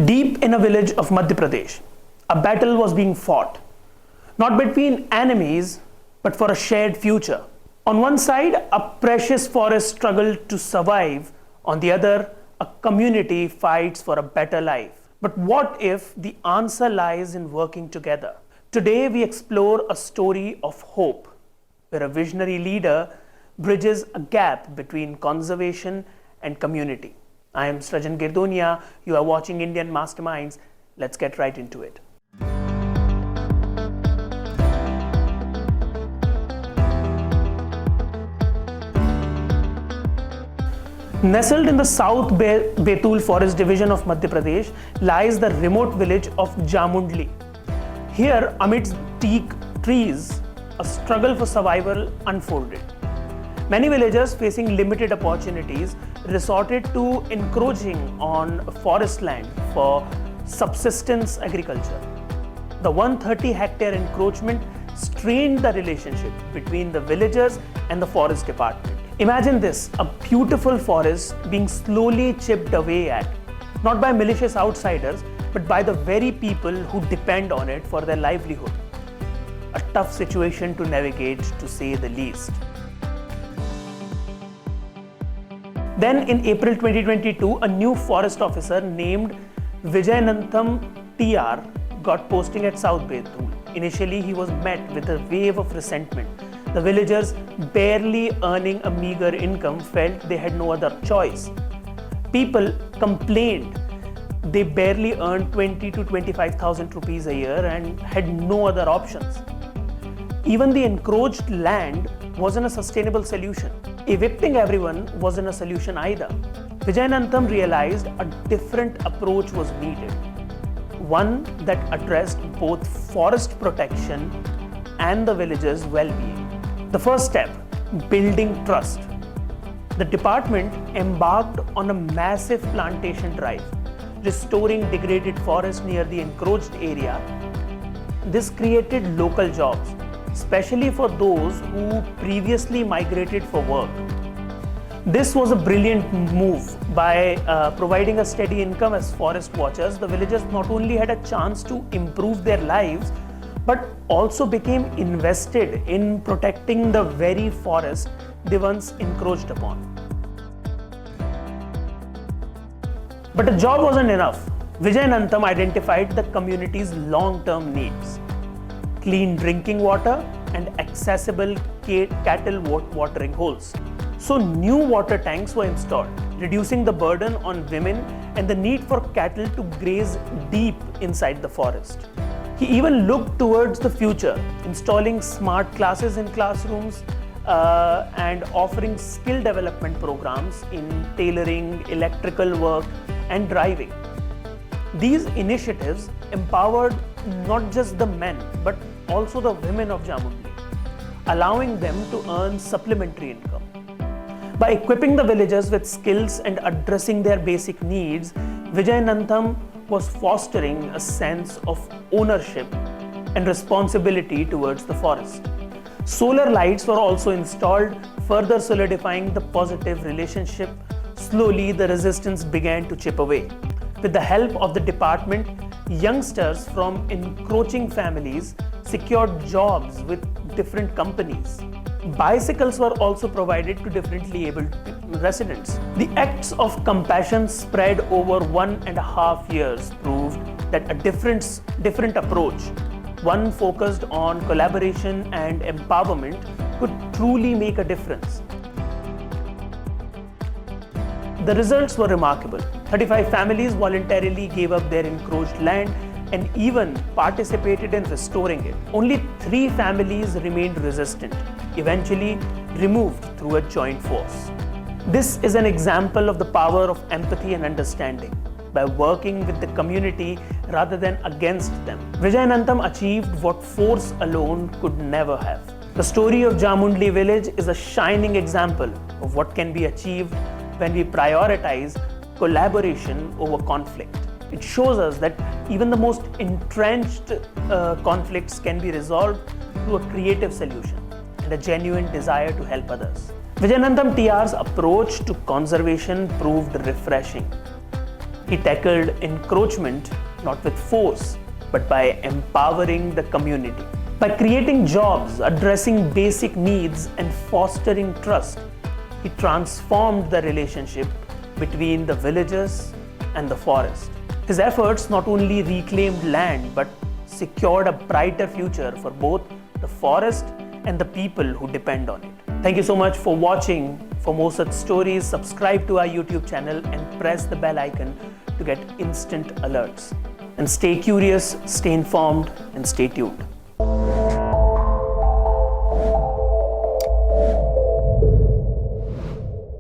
Deep in a village of Madhya Pradesh, a battle was being fought, not between enemies, but for a shared future. On one side, a precious forest struggled to survive. On the other, a community fights for a better life. But what if the answer lies in working together? Today, we explore a story of hope, where a visionary leader bridges a gap between conservation and community. I am Srajan Girdonia. You are watching Indian Masterminds. Let's get right into it. Nestled in the South Betul Forest Division of Madhya Pradesh lies the remote village of Jamundli. Here, amidst teak trees, a struggle for survival unfolded. Many villagers facing limited opportunities resorted to encroaching on forest land for subsistence agriculture. The 130-hectare encroachment strained the relationship between the villagers and the forest department. Imagine this, a beautiful forest being slowly chipped away at, not by malicious outsiders, but by the very people who depend on it for their livelihood. A tough situation to navigate, to say the least. Then in April 2022, a new forest officer named Vijayanantham TR got posting at South Betul. Initially, he was met with a wave of resentment. The villagers, barely earning a meager income, felt they had no other choice. People complained they barely earned 20 to 25,000 rupees a year and had no other options. Even the encroached land wasn't a sustainable solution. Evicting everyone wasn't a solution either. Vijayanantham realized a different approach was needed, one that addressed both forest protection and the villagers' well-being. The first step, building trust. The department embarked on a massive plantation drive, restoring degraded forest near the encroached area. This created local jobs, especially for those who previously migrated for work. This was a brilliant move. By providing a steady income as forest watchers, the villagers not only had a chance to improve their lives, but also became invested in protecting the very forest they once encroached upon. But the job wasn't enough. Vijayanantham identified the community's long-term needs: clean drinking water and accessible cattle watering holes. So new water tanks were installed, reducing the burden on women and the need for cattle to graze deep inside the forest. He even looked towards the future, installing smart classes in classrooms and offering skill development programs in tailoring, electrical work, and driving. These initiatives empowered not just the men, but also the women of Jamundli, allowing them to earn supplementary income. By equipping the villagers with skills and addressing their basic needs, Vijayanantham was fostering a sense of ownership and responsibility towards the forest. Solar lights were also installed, further solidifying the positive relationship. Slowly, the resistance began to chip away. With the help of the department, youngsters from encroaching families secured jobs with different companies. Bicycles were also provided to differently abled residents. The acts of compassion spread over 1.5 years proved that a different approach, one focused on collaboration and empowerment, could truly make a difference. The results were remarkable. 35 families voluntarily gave up their encroached land and even participated in restoring it. Only 3 families remained resistant, eventually removed through a joint force. This is an example of the power of empathy and understanding. By working with the community rather than against them, Vijayanantham achieved what force alone could never have. The story of Jamundli village is a shining example of what can be achieved when we prioritize collaboration over conflict. It shows us that even the most entrenched conflicts can be resolved through a creative solution and a genuine desire to help others. Vijayanantham TR's approach to conservation proved refreshing. He tackled encroachment not with force, but by empowering the community. By creating jobs, addressing basic needs, and fostering trust, he transformed the relationship between the villagers and the forest. His efforts not only reclaimed land but secured a brighter future for both the forest and the people who depend on it. Thank you so much for watching. For more such stories, subscribe to our YouTube channel and press the bell icon to get instant alerts. And stay curious, stay informed, and stay tuned.